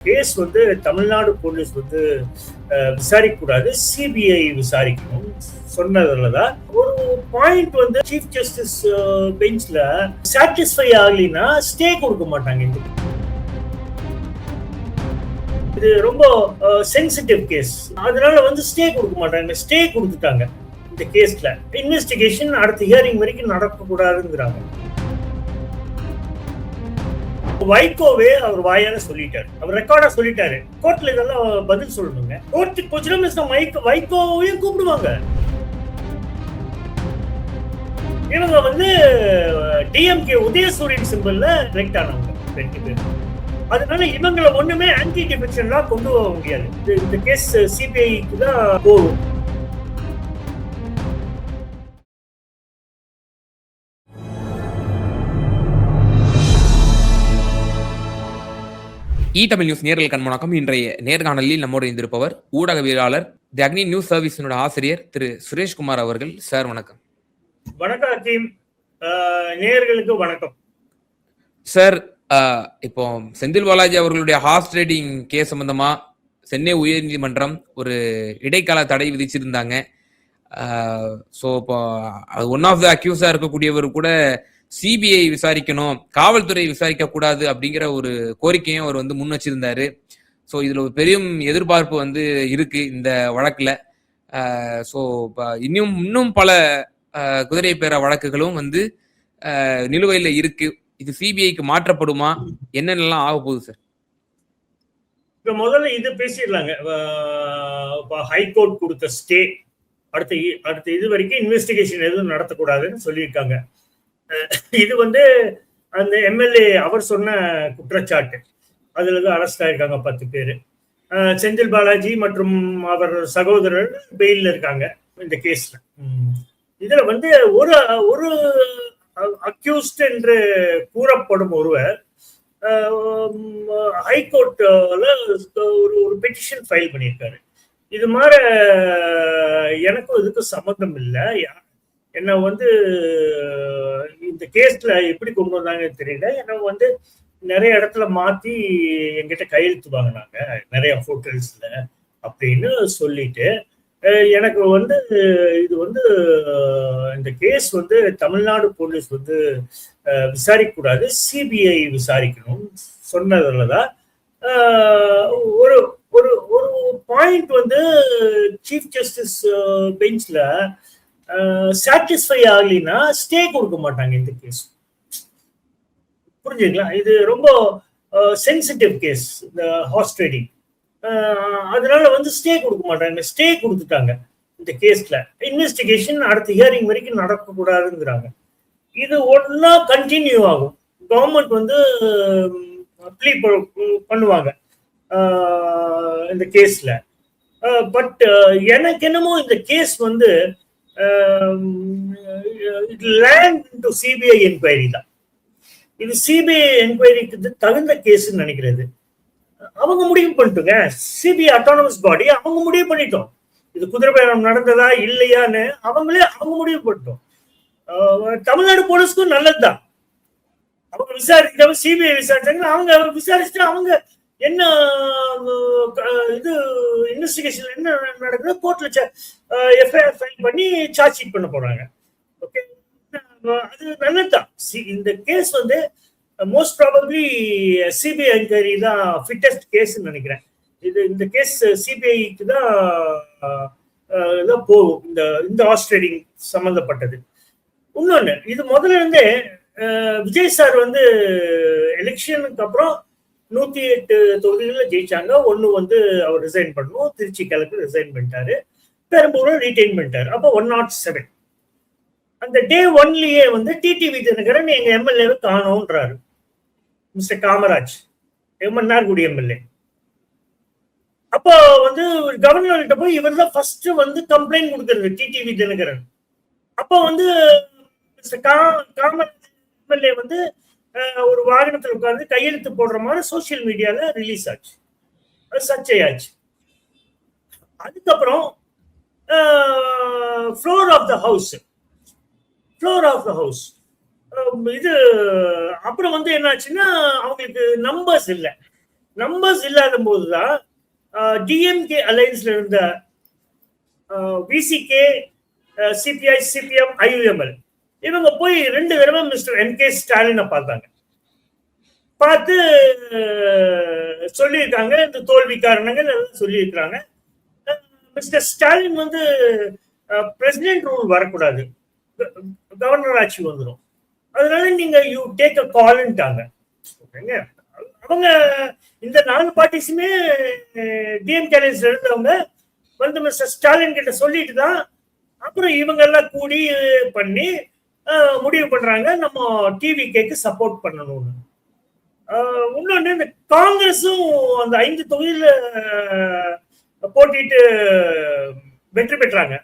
Case வந்து Tamil Nadu police வந்து விசாரிக்க கூடாது, சிபிஐ விசாரிக்கணும் சொன்னதுலதான் ஒரு பாயிண்ட் வந்து சீஃப் ஜஸ்டிஸ் பெஞ்ச்ல சாட்டிஸ்ஃபை ஆகலினா ஸ்டே கொடுக்க மாட்டாங்க. இது ரொம்ப சென்சிட்டிவ் கேஸ், அதனால வந்து ஸ்டே கொடுக்க மாட்டாங்க. ஸ்டே கொடுத்துட்டாங்க இந்த கேஸ்ல. இன்வெஸ்டிகேஷன் அடுத்த ஹியரிங் வரைக்கும் நடக்க கூடாதுங்கிறாங்க. வைகோவே அவர் வாயால சொல்லிட்டாரு, அவர் ரெக்கார்டா சொல்லிட்டாரு. கோர்ட்ல இதெல்லாம் பதில் சொல்லணுங்க. கோர்ட் கொஞ்சம் வைகோவையும் கூப்பிடுவாங்க. இவங்க வந்து டிஎம்கே உதயசூரியன் சிம்பிள்ல எலெக்ட் ஆனவங்க 2 பேர். அதனால இவங்களை ஒண்ணுமே ஆன்டி டிஃபெக்ஷன்லாம் கொண்டு போக முடியாது. இந்த கேஸ் சிபிஐக்கு தான் போகும். தமிழ் நியூஸ் நேரல் கண்மணக்கம். இன்றைய நேர்காணலில் நம்மோடு இருந்திருப்பவர் ஊடகவியலாளர், தி அக்னி நியூஸ் சர்வீஸினோட ஆசிரியர் திரு சுரேஷ்குமார் அவர்கள். சார் வணக்கம். வணக்கம் அகீம், நேயர்களுக்கு வணக்கம். சார், இப்போ செந்தில் பாலாஜி அவர்களுடைய ஹார்ஸ் ட்ரேடிங் கேஸ் சம்பந்தமா சென்னை உயர்நீதிமன்றம் ஒரு இடைக்கால தடை விதிச்சிருந்தாங்க. ஸோ இப்போ ஒன் ஆஃப் த அக்யூஸா இருக்கக்கூடியவர் கூட சிபிஐ விசாரிக்கணும், காவல்துறை விசாரிக்க கூடாது அப்படிங்கிற ஒரு கோரிக்கையும் அவர் வந்து முன் வச்சிருந்தாரு. ஸோ இதுல ஒரு பெரிய எதிர்பார்ப்பு வந்து இருக்கு இந்த வழக்குல. ஸோ இன்னும் பல குதிரை பேர வழக்குகளும் வந்து நிலுவையில இருக்கு. இது சிபிஐக்கு மாற்றப்படுமா, என்னென்னலாம் ஆக போகுது சார்? இப்ப முதல்ல இது பேசிடலாங்க. ஹைகோர்ட் கொடுத்த ஸ்டே அடுத்த இது வரைக்கும் இன்வெஸ்டிகேஷன் எதுவும் நடத்தக்கூடாதுன்னு சொல்லியிருக்காங்க. இது வந்து அந்த எம்எல்ஏ அவர் சொன்ன குற்றச்சாட்டு. அதுலதான் அரெஸ்ட் ஆயிருக்காங்க 10 பேரு. செந்தில் பாலாஜி மற்றும் அவர் சகோதரர் பெயில்ல இருக்காங்க இந்த கேஸ்ல. இதுல வந்து ஒரு அக்யூஸ்ட் என்று கூறப்படும் ஒருவர் ஹைகோர்ட்ல ஒரு பெட்டிஷன் ஃபைல் பண்ணியிருக்காரு. இது மாதிரி எனக்கும் இதுக்கும் சம்மந்தம் இல்லை, என்ன வந்து இந்த கேஸ்ல எப்படி கொண்டு வந்தாங்கன்னு தெரியல. ஏன்னா வந்து நிறைய இடத்துல மாத்தி என்கிட்ட கையெழுத்து வாங்கினாங்க நிறைய ஹோட்டல்ஸ்ல அப்படின்னு சொல்லிட்டு, எனக்கு வந்து இது வந்து இந்த கேஸ் வந்து தமிழ்நாடு போலீஸ் வந்து விசாரிக்க கூடாது, சிபிஐ விசாரிக்கணும் சொன்னதுலதான் ஒரு ஒரு ஒரு பாயிண்ட் வந்து சீஃப் ஜஸ்டிஸ் பெஞ்ச்ல சாட்டிஸ்ஃபை ஆகலினா ஸ்டே கொடுக்க மாட்டாங்க இந்த கேஸ். புரிஞ்சுங்களா? இது ரொம்ப சென்சிட்டிவ் கேஸ், இந்த ஹார்ஸ் ட்ரேடிங். அதனால வந்து ஸ்டே கொடுக்க மாட்டாங்க. ஸ்டே கொடுத்துட்டாங்க இந்த கேஸ்ல. இன்வெஸ்டிகேஷன் அடுத்த ஹியரிங் வரைக்கும் நடக்க கூடாதுங்கிறாங்க. இது ஒன்னா கண்டினியூ ஆகும். கவர்மெண்ட் வந்து ப்ளீ பண்ணுவாங்க இந்த கேஸ்ல. பட் எனக்கு என்னமோ இந்த கேஸ் வந்து சிபிஐ என்கொயரி தான். இது சிபிஐ என்கொயரிக்கு தகுந்த கேஸ் நினைக்கிறது. அவங்க முடிவு பண்ணிட்டுங்க, சிபிஐ அட்டானமஸ் பாடி, அவங்க முடிவு பண்ணிட்டோம் இது குதிரை பேரம் நடந்ததா இல்லையான்னு அவங்க முடிவு பண்ணிட்டோம். தமிழ்நாடு போலீஸ்க்கும் நல்லதுதான். அவங்க விசாரிக்க சிபிஐ விசாரிச்சாங்க, அவங்க விசாரிச்சுட்டு அவங்க என்ன இது இன்வெஸ்டிகேஷன் என்ன நடக்குது கோர்ட்ல எஃப்ஐஆர் ஃபைல் பண்ணி சார்ஜ் ஷீட் பண்ண போறாங்க. ஓகே, அது நல்லதுதான். இந்த கேஸ் வந்து மோஸ்ட் ப்ராபப்ளி சிபிஐ என்கொயரி தான் ஃபிட்டஸ்ட் கேஸ் நினைக்கிறேன். இந்த கேஸ் சிபிஐக்கு தான் போகும், இந்த ஹார்ஸ் ட்ரேடிங் சம்பந்தப்பட்டது. இன்னொன்னு, இது முதல்ல இருந்தே விஜய் சார் வந்து எலெக்ஷனுக்கு அப்புறம் 108 தொகுதிகளில் ஜெயிச்சாங்க. ஒன்னு வந்து அவர் ரிசைன் பண்ணணும், திருச்சி கிழக்கு ரிசைன் பண்ணிட்டாரு, பெரம்பூர் ரீடைன் பண்ணிட்டாரு. அப்போ 107 அந்த டே 1லயே வந்து டிடிவி தினகரன் எங்க எம்எல்ஏவை காணோன்றாரு. Mister Kamaraj, Mannargudi MLA. அப்போ வந்து கவர்னர்கிட்ட போய் இவர் தான் ஃபர்ஸ்ட் வந்து கம்ப்ளைண்ட் கொடுக்கறது, டிடிவி தினகரன். அப்போ வந்து மிஸ்டர் காமராஜ் எம்எல்ஏ வந்து ஒரு வாகனத்தில் உட்கார்ந்து கையெழுத்து போடுற மாதிரி சோசியல் மீடியால ரிலீஸ் ஆச்சு, சர்ச்சையாச்சு. அதுக்கப்புறம் ஃப்ளோர் ஆஃப் த ஹவுஸ் இது அப்புறம் வந்து என்னாச்சுன்னா அவங்களுக்கு நம்பர்ஸ் இல்லை. நம்பர்ஸ் இல்லாத போதுதான் டிஎம்கே அலையன்ஸ்ல இருந்த விசிகே, சிபிஐ, சிபிஎம், ஐயுஎம்எல் இவங்க போய் 2 தடவை மிஸ்டர் எம்.கே. ஸ்டாலினை பார்த்தாங்க. பார்த்து சொல்லியிருக்காங்க இந்த தோல்வி காரணங்கள் எல்லாம் சொல்லியிருக்காங்க. மிஸ்டர் ஸ்டாலின் வந்து பிரசிடென்ட் ரூல் வரக்கூடாது, கவர்னர் ஆட்சி வந்துடும், அதனால நீங்க யூ டேக் அ கால்ன்ட்டாங்க. அவங்க இந்த 4 பார்ட்டிஸுமே டிஎம்கே இருந்தவங்க வந்து மிஸ்டர் ஸ்டாலின் கிட்ட சொல்லிட்டு தான் அப்புறம் இவங்க எல்லாம் கூடி பண்ணி முடிவு பண்றாங்க நம்ம டிவிகேக்கு சப்போர்ட் பண்ணணும்னு. இன்னொன்னு இந்த காங்கிரஸும் அந்த 5 தொகுதியில போட்டிட்டு வெற்றி பெற்றாங்க.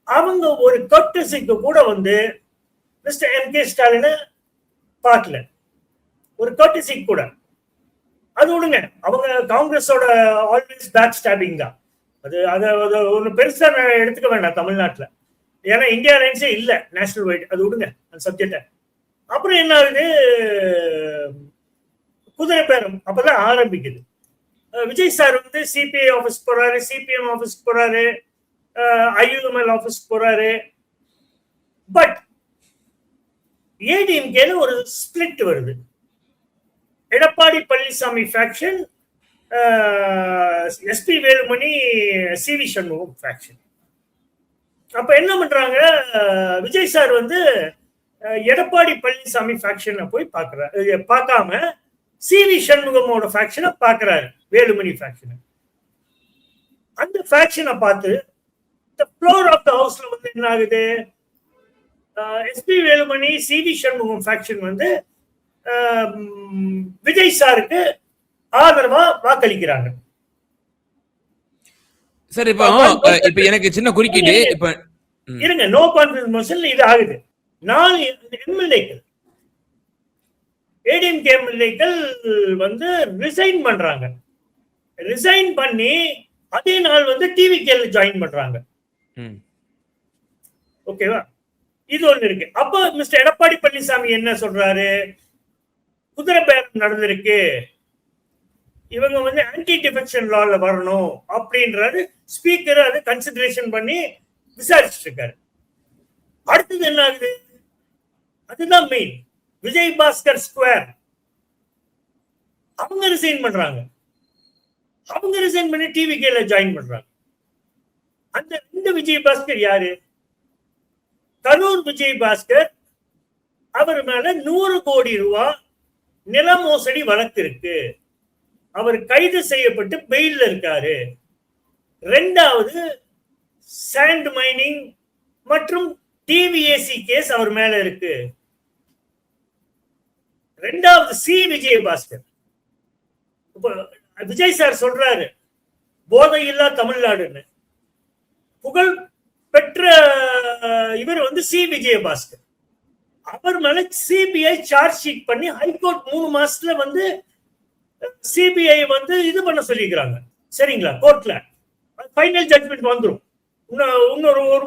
அவங்க ஒரு கர்டசிக்கு கூட வந்து மிஸ்டர் எம்.கே. ஸ்டாலினை பார்க்கல, ஒரு கர்டசிக்கு கூட. அது விடுங்க, அவங்க காங்கிரஸோட ஆல்வேஸ் பேக் ஸ்டாபிங் தான். அது ஒன்று பெருசா எடுத்துக்க வேண்டாம் தமிழ்நாட்டில், ஏன்னா இந்தியா அலைன்ஸே இல்லை நேஷனல் வைட். அது விடுங்க அந்த சப்ஜெக்ட. அப்புறம் என்ன ஆகுது, குதிரை பேரம் அப்பதான் ஆரம்பிக்குது. விஜய் சார் வந்து சிபிஐ ஆஃபீஸ் போறாரு, சிபிஎம் ஆஃபீஸ் போறாரு, ஐயுஎம்எல் ஆஃபீஸ் போறாரு. பட் ஏடிஎம்கேல ஒரு ஸ்பிளிட் வருது. Edappadi Palaniswami faction, SP Velumani, CV Shanmugam faction. அப்ப என்ன பண்றாங்க, விஜய் சார் வந்து எடப்பாடி பழனிசாமி ஃபேக்ஷனை போய் பார்க்காம சிவி சண்முகமோட ஃபேக்ஷனை பார்க்கிறாரு, வேலுமணி ஃபேக்ஷனை. அந்த ஃபேக்ஷனை பார்த்து ஃப்ளோர் ஆஃப் த ஹவுஸ்ல வந்து என்ன ஆகுது, SP Velumani, CV Shanmugam faction வந்து விஜய் சாருக்கு ஆதரவா வாக்களிக்கிறாங்க. சார் இப்ப எனக்கு சின்ன குறுக்கீடு, இப்ப இருங்க, நோ கான்ஃபிடன்ஸ் மோஷன்ல இது ஆகுது. 4 எம்எல்ஏக்கள், ஏடிஎம்கே எம்எல்ஏக்கள் வந்து ரிசைன் பண்றாங்க. ரிசைன் பண்ணி அதே நாள் வந்து டிவிகேல ஜாயின் பண்றாங்க. ஓகேவா, இது ஒண்ணு இருக்கு. அப்போ மிஸ்டர் எடப்பாடி பழனிசாமி என்ன சொல்றாரு, குதிரை பேரம் நடந்திருக்கு, இவங்க வந்து ஆன்டி டிஃபெக்ஷன் லால வரணும் அப்படின்றது ஸ்பீக்கர் அது கன்சிடரேஷன் பண்ணி விசாரிச்சுட்டு இருக்காரு. அடுத்தது என்ன ஆகுது, அதுதான் மெயின், விஜய் பாஸ்கர் ஸ்கொயர் அவங்க ரிசைன் பண்றாங்க. அவங்க ரிசைன் பண்ணி டிவிகேல ஜாயின் பண்றாங்க. அந்த 2 விஜய் பாஸ்கர் யாரு, கரூர் விஜய் பாஸ்கர், அவர் மேல 100 கோடி ரூபாய் நில மோசடி வழக்கு இருக்கு, அவர் கைது செய்யப்பட்டு பெயில்ல இருக்காரு. 2வது சாண்ட் மைனிங் மற்றும் டிவிஏசி கேஸ் அவர் மேல இருக்கு. 2வது சி விஜயபாஸ்கர். விஜய் சார் சொல்றாரு போதையில்லா தமிழ்நாடுன்னு, புகழ் பெற்ற இவர் வந்து சி விஜயபாஸ்கர். அவர் மேல சிபிஐ சார்ஜ் ஷீட் பண்ணி ஹைகோர்ட் 3 மாசத்துல வந்து சிபிஐ வந்து இது பண்ண சொல்லிக்கிறாங்க. சரிங்களா, கோர்ட்ல ஃபைனல் ஜட்மெண்ட் வந்துடும். இன்னொரு 1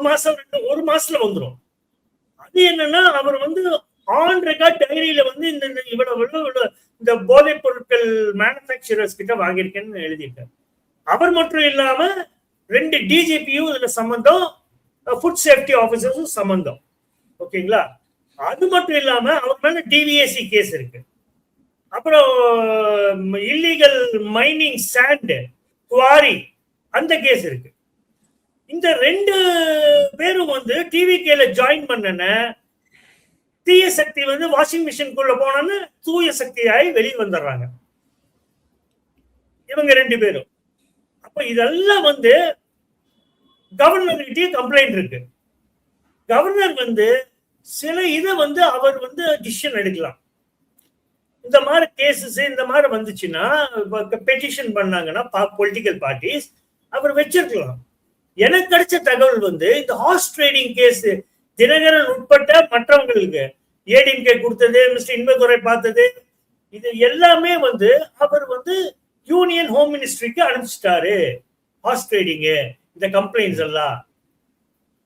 மாசத்துல வந்துடும். அது என்னன்னா, அவர் வந்து ஆன் ரெக்கார்ட் டைரியில வந்து இந்த போதைப் பொருட்கள் மேனுபேக்சரர்ஸ் கிட்ட வாங்கியிருக்கேன்னு எழுதியிருக்காரு. அவர் மட்டும் இல்லாம 2 டிஜிபியும் இதுல சம்பந்தம், ஃபுட் சேஃப்டி ஆபீசர்ஸும் சம்பந்தம். ஓகேங்களா, அது மட்டும் இல்லாம அவர் மேல டிவிஏசி கேஸ் இருக்கு. அப்புறம் இல்லீகல் மைனிங் சாண்ட் குவாரி அந்த கேஸ் இருக்கு. இந்த 2 பேரும் வந்து டிவிகேல ஜாயின் பண்ணன தீய சக்தி வந்து வாஷிங் மிஷின்குள்ள போனோன்னு தூய சக்தியாய் வெளியே வந்துடுறாங்க இவங்க 2 பேரும். அப்ப இதெல்லாம் வந்து கவர்னர்கிட்டயே கம்ப்ளைண்ட் இருக்கு. கவர்னர் வந்து சில இதை வந்து அவர் வந்து டிசிஷன் எடுக்கலாம். இந்த மாதிரி கேசஸ் இந்த மாதிரி வந்துச்சுன்னா, பெட்டிஷன் பண்ணாங்கன்னா பொலிட்டிக்கல் பார்ட்டிஸ் அவர் வச்சிருக்கலாம். எனக்கு கிடைச்ச தகவல் வந்து இந்த ஹார்ஸ் ட்ரேடிங் கேஸ் தினகரன் உட்பட்ட மற்றவங்களுக்கு ஏடிஎம்கே கொடுத்தது, மிஸ்டர் இன்பதுரை பார்த்தது, இது எல்லாமே வந்து அவர் வந்து யூனியன் ஹோம் மினிஸ்ட்ரிக்கு அனுப்பிச்சிட்டாரு. ஹார்ஸ் ட்ரேடிங் இந்த கம்ப்ளைண்ட்ஸ் எல்லாம்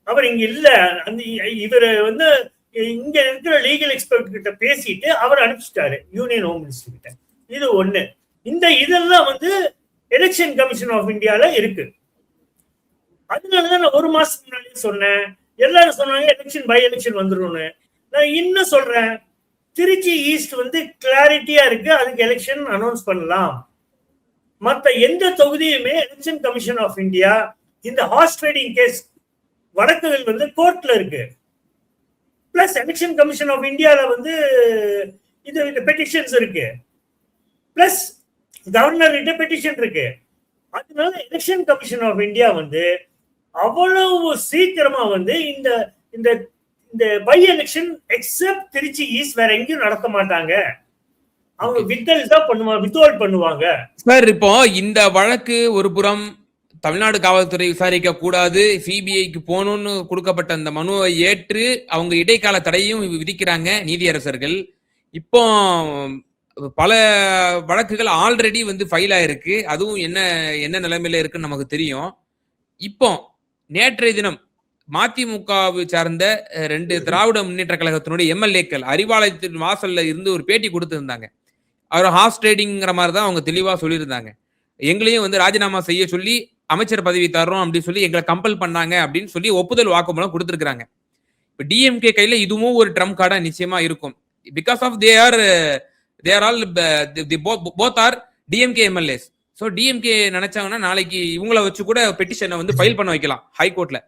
அவர் இங்க இல்ல, அந்த இவர் வந்து இங்க இருக்கிற லீகல் எக்ஸ்பர்ட் கிட்ட பேசிட்டு அவர் அனுப்பிச்சிட்டாரு யூனியன் ஹோம் மினிஸ்டர் கிட்ட. இது ஒண்ணு. இந்த இதெல்லாம் வந்து எலெக்ஷன் கமிஷன் ஆஃப் இந்தியால இருக்கு. அதனாலதான் நான் ஒரு மாசத்துக்கு முன்னாடி சொன்னேன், எல்லாரும் சொன்னாங்க எலெக்ஷன் பை எலெக்ஷன் வந்துரும்னு. நான் இன்னும் சொல்றேன், திருச்சி ஈஸ்ட் வந்து கிளாரிட்டியா இருக்கு, அதுக்கு எலெக்ஷன் அனௌன்ஸ் பண்ணலாம். மற்ற எந்த தொகுதியுமே எலெக்ஷன் கமிஷன் ஆஃப் இந்தியா இந்த ஹார்ஸ் ட்ரேடிங் கேஸ் வழக்குகள் வந்து கோர்ட்ல இருக்கு. பிளஸ் எலெக்ஷன் கமிஷன் ஆஃப் இந்தியால வந்து இது பெட்டிஷன்ஸ் இருக்கு, பிளஸ் கவர்னர் கிட்ட பெட்டிஷன் இருக்கு. அதனால எலெக்ஷன் கமிஷன் ஆஃப் இந்தியா வந்து அவ்வளவு சீக்கிரமா வந்து இந்த இந்த இந்த by election except Tiruchi east வேற எங்கேயும் நடத்த மாட்டாங்க. அவங்க வித்ஹோல்ட் பண்ணுவாங்க. சார், இப்போ இந்த வழக்கு ஒரு புறம் தமிழ்நாடு காவல்துறை விசாரிக்க கூடாது, சிபிஐக்கு போகணும்னு கொடுக்கப்பட்ட அந்த மனுவை ஏற்று அவங்க இடைக்கால தடையும் விதிக்கிறாங்க நீதியரசர்கள். இப்போ பல வழக்குகள் ஆல்ரெடி வந்து ஃபைல் ஆயிருக்கு, அதுவும் என்ன என்ன நிலைமையில இருக்குன்னு நமக்கு தெரியும். இப்போ நேற்றைய தினம் மதிமுகவை சார்ந்த 2 திராவிட முன்னேற்ற கழகத்தினுடைய எம்எல்ஏக்கள் அறிவாலயத்தின் வாசல்ல இருந்து ஒரு பேட்டி கொடுத்திருந்தாங்க. அவர் ஹார்ஸ் ட்ரேடிங்கிற மாதிரி தான் அவங்க தெளிவா சொல்லியிருந்தாங்க. எங்களையும் வந்து ராஜினாமா செய்ய சொல்லி அமைச்சர் பதவி தர்றோம் அப்படின்னு சொல்லி எங்களை கம்பல் பண்ணாங்க அப்படின்னு சொல்லி ஒப்புதல் வாக்குமூலம் கொடுத்திருக்காங்க. இப்போ டிஎம்கே கையில இதுவும் ஒரு ட்ரம் கார்டா நிச்சயமா இருக்கும். Because of they are all both are DMK MLAs. So DMK நினைச்சாங்கன்னா நாளைக்கு இவங்களை வச்சு கூட பெட்டிஷனை வந்து ஃபைல் பண்ண வைக்கலாம் ஹைகோர்ட்ல.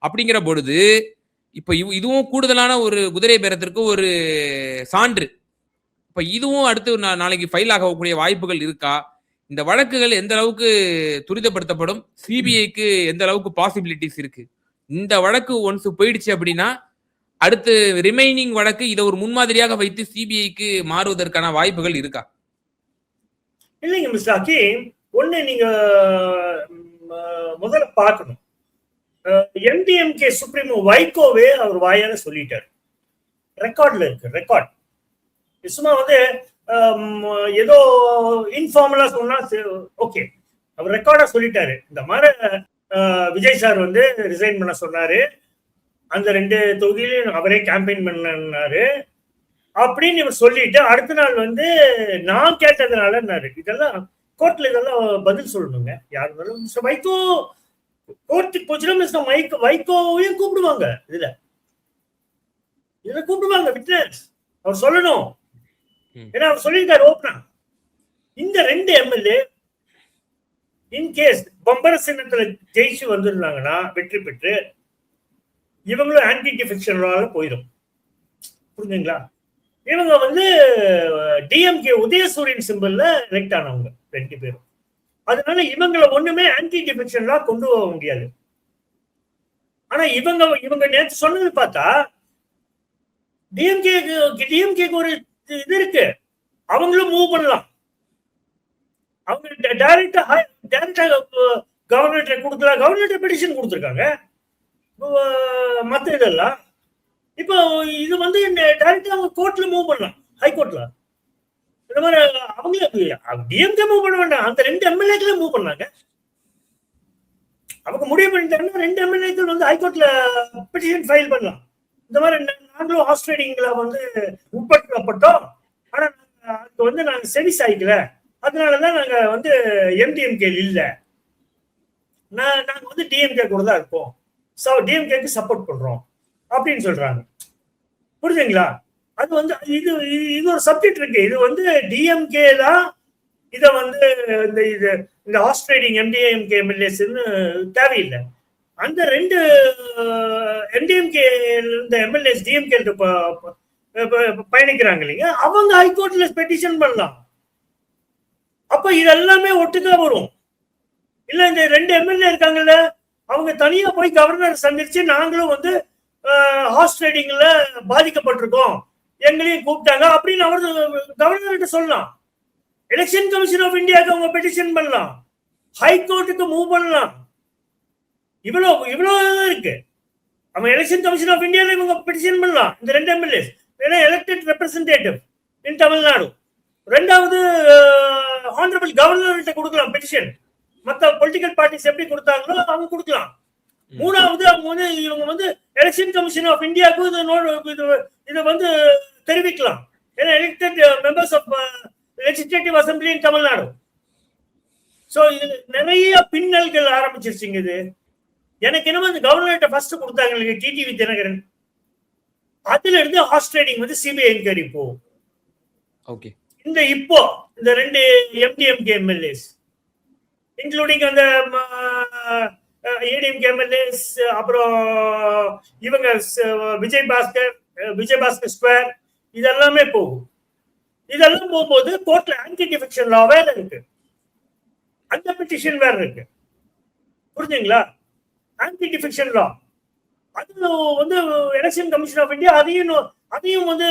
அப்படிங்கிற பொழுது இப்போ இதுவும் கூடுதலான ஒரு குதிரை பேரத்திற்கு ஒரு சான்று. இப்ப இதுவும் அடுத்து நாளைக்கு ஃபைல் ஆகக்கூடிய வாய்ப்புகள் இருக்கா? இந்த வழக்குகள் எந்த அளவுக்கு துரிதப்படுத்தப்படும்? சிபிஐக்கு எந்த அளவுக்கு பாசிபிலிட்டிஸ் இருக்கு? இந்த வழக்கு ஒன்ஸ் போயிடுச்சு அப்படின்னா அடுத்து ரிமைனிங் வழக்கு இதை ஒரு முன்மாதிரியாக வைத்து சிபிஐக்கு மாறுவதற்கான வாய்ப்புகள் இருக்கா? இல்லைங்க மிஸ்டர் ஹக்கீம், ஒண்ணு நீங்க முதல்ல பார்க்கணும். எம்டிஎம்கே சுப்ரீமோ வைகோவே அவர் வாயால சொல்லிட்டார், ரெக்கார்ட்ல இருக்கு. ரெக்கார்ட் சும்மா வந்து ஏதோ இன்ஃபார்மலா சொன்னா ஓகே, அவர் ரெக்கார்டா சொல்லிட்டாரு. இந்த மாதிரி விஜய் சார் வந்து ரிசைன் பண்ண சொன்னாரு, அந்த 2 தொகுதியிலையும் அவரே கேம்பெயின் பண்ணாரு அப்படின்னு இவர் சொல்லிட்டு அடுத்த நாள் வந்து நான் கேட்டதுனாலன்னாரு. இதெல்லாம் கோர்ட்ல இதெல்லாம் பதில் சொல்லணுங்க. யார் இருந்தாலும் மிஸ்டர் வைகோ கோர்ட்டுக்கு போச்சுன்னா மிஸ்டர் வைகோவையும் கூப்பிடுவாங்க. இதுல கூப்பிடுவாங்க விட்னஸ், அவர் சொல்லணும். ஏன்னா அவர் சொல்லியிருக்காரு ஓப்பனா, இந்த 2 எம்எல்ஏ இன்கேஸ் பம்பர சின்னத்துல ஜெயிச்சு வந்திருந்தாங்கன்னா வெற்றி பெற்று இவங்களும் ஆன்டி டிஃபெக்ஷனால போயிடும். புரிஞ்சுங்களா? இவங்க வந்து டிஎம்கே உதயசூரியன் சிம்பிள்ல எலெக்ட் ஆனவங்க 2 பேரும். அதனால இவங்களை ஒண்ணுமே ஆன்டி டிஃபெக்ஷன்ல கொண்டு போக முடியாது. ஆனா இவங்க நேற்று சொன்னது பார்த்தா டிஎம்கேக்கு ஒரு இது இருக்கு, அவங்களும் மூவ் பண்ணலாம். அவங்க டைரக்டா கவர்னர் கொடுக்கலாம், கவர்னர் பெட்டிஷன் கொடுத்துருக்காங்க. மற்ற இதெல்லாம் இப்போ இது வந்து டைரக்டா அவங்க கோர்ட்ல மூவ் பண்ணலாம், ஹைகோர்ட்ல. இந்த மாதிரி அவங்களே டிஎம்கே மூவ் பண்ண வேண்டாம், அந்த 2 எம்எல்ஏக்களே மூவ் பண்ணாங்க. அவங்க முடிவு பண்ணிட்டாங்கன்னா 2 எம்எல்ஏக்கள் வந்து ஹைகோர்ட்ல பெட்டிஷன் ஃபைல் பண்ணலாம். இந்த மாதிரி நாங்களும் ஆஸ்திரேலியங்கள வந்து உட்படுத்தப்பட்டோம், ஆனா அதுக்கு வந்து நாங்க செவிஸ் ஆயிக்கல, அதனாலதான் நாங்க வந்து எம்டிஎம்கே இல்ல, நாங்க வந்து டிஎம்கே கூட தான் இருப்போம், டிஎம்கேக்கு சப்போர்ட் பண்றோம் அப்படின்னு சொல்றாங்க. புரிஞ்சுங்களா? அது வந்து இது ஒரு சப்ஜெக்ட் இருக்கு. இது வந்து டிஎம்கே தான் இதை வந்து இந்த ஆஸ்திரேலியன் எம்டிஎம்கே எம்எல்ஏஸ்ன்னு தேவையில்லை. அந்த 2 எம்டிஎம்கே இந்த எம்எல்ஏஸ் டிஎம்கே பயணிக்கிறாங்க இல்லைங்க, அவங்க ஹைகோர்ட்ல பெட்டிஷன் பண்ணலாம். அப்ப இதெல்லாமே ஒட்டுக்கா வரும். இல்ல இந்த 2 எம்எல்ஏ இருக்காங்கல்ல, அவங்க தனியா போய் கவர்னர் சந்திச்சு நாங்களும் வந்து ஹார்ஸ் ட்ரேடிங்ல பாதிக்கப்பட்டிருக்கோம், எங்களையும் கூப்பிட்டாங்க அப்படின்னு அவர் கவர்னர்கிட்ட சொல்லலாம். எலெக்ஷன் கமிஷன் ஆஃப் இந்தியாவுக்கு அவங்க பெட்டிஷன் பண்ணலாம், ஹைகோர்ட்டுக்கு மூவ் பண்ணலாம். இவ்வளவு இருக்கு. அவங்க எலெக்ஷன் கமிஷன் ஆஃப் இந்தியாவில் இவங்க பெட்டிஷன் பண்ணலாம், இந்த 2 எம்எல்ஏஸ். ஏன்னா எலெக்டட் ரெப்ரசன்டேட்டிவ் இன் தமிழ்நாடு. 2வது ஆனரபிள் கவர்னர்கிட்ட கொடுக்கலாம் பெட்டிஷன், மற்ற பொலிட்டிக்கல் பார்ட்டிஸ் எப்படி கொடுத்தாங்களோ அவங்க கொடுக்கலாம். 3வது அவங்க வந்து இவங்க வந்து எலெக்ஷன் கமிஷன் ஆஃப் இந்தியாவுக்கு இதை வந்து தெரிவிக்கலாம். ஏன்னா elected members of legislative assembly in Tamil Nadu, so இது நிறைய பின்னல்கள் ஆரம்பிச்சிருச்சுங்க. இது எனக்கு என்னமோ இந்த கவர்மெண்ட் ஃபர்ஸ்ட் கொடுத்தாங்க டிடிவி தினகரன், அதுல இருந்து ஹார்ஸ் ட்ரேடிங் வந்து சிபிஐ என்கொயரி போகும். ஓகே. இந்த இப்போ இந்த 2 எம்டிஎம்கே எம்எல்ஏஸ் இன்க்ளூடிங் அந்த ஏடிஎம்கே எம்எல்ஏஸ், அப்புறம் இவங்க விஜய் பாஸ்கர் ஸ்கொயர், இதெல்லாமே போகும். இதெல்லாம் போகும்போது கோர்ட்ல ஆன்டி டிஃபெக்ஷன் லா வேற இருக்கு, அந்த பெட்டிஷன் வேற இருக்கு. புரிஞ்சுங்களா? ஆன்டி டிஃபெக்ஷன் லா அது வந்து எலெக்ஷன் கமிஷன் ஆஃப் இந்தியா அதையும் வந்து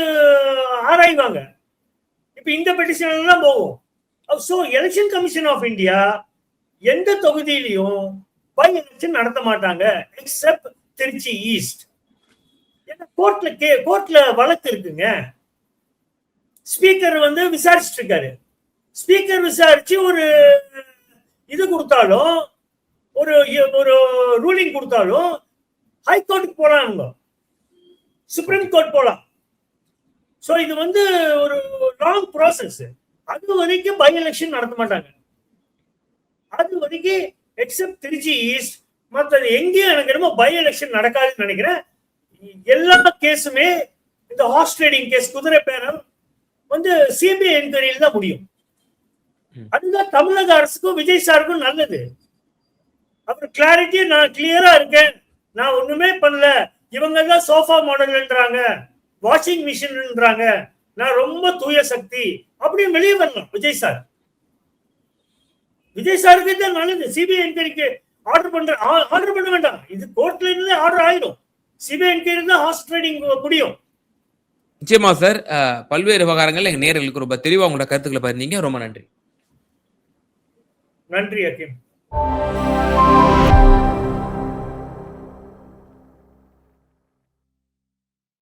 ஆராய்வாங்க. இப்ப இந்த பெட்டிஷன் எல்லாம் போகும். So election commission of India எந்த தொகுதியிலையும் பை எலெக்ஷன் நடத்த மாட்டாங்க எக்ஸப்ட் திருச்சி ஈஸ்ட். ஏன்னா கோர்ட்ல வழக்கு இருக்குங்க. ஸ்பீக்கர் வந்து விசாரிச்சுட்டு இருக்காரு. ஸ்பீக்கர் விசாரிச்சு ஒரு இது கொடுத்தாலும், ஒரு ரூலிங் கொடுத்தாலும் ஹைகோர்ட்டுக்கு போலாம், சுப்ரீம் கோர்ட் போலாம். சோ இது வந்து ஒரு லாங் ப்ராசஸ். அது வரைக்கும் பை எலெக்ஷன் நடத்த மாட்டாங்க. அது வரைக்கும் எக்ஸப்ட் திருச்சி ஈஸ்ட், மற்றது எங்கேயும் எனக்கு என்னமோ பை எலெக்ஷன் நடக்காதுன்னு நினைக்கிறேன். எல்லா கேஸுமே இந்த ஹார்ஸ் ட்ரேடிங் கேஸ், குதிரை பேரம் வந்து சிபிஐ என்கொயரியில் தான் முடியும். அதுதான் தமிழக அரசுக்கும் விஜய் சாருக்கும் நல்லது. அப்புறம் கிளாரிட்டி, நான் கிளியரா இருக்கேன், நான் ஒண்ணுமே பண்ணல, இவங்க தான் சோஃபா மாடல்ன்றாங்க, வாஷிங் மிஷின்ன்றாங்க, நான் ரொம்ப தூய சக்தி அப்படின்னு வெளியே வரலாம் விஜய் சார். விஜய் சாருக்கு தான் நல்லது. சிபிஐ என்கொயரிக்கு ஆர்டர் பண்ண வேண்டாம், இது கோர்ட்ல இருந்து ஆர்டர் ஆயிடும். சிபிஐ என்கொயரி தான் ஹார்ஸ் ட்ரேடிங் முடியும். நிச்சயமா சார். பல்வேறு விவகாரங்கள் எங்க நேயர்களுக்கு ரொம்ப தெளிவா உங்களோட கருத்துக்களை பகிர்ந்தீங்க. ரொம்ப நன்றி. நன்றி அகிம்.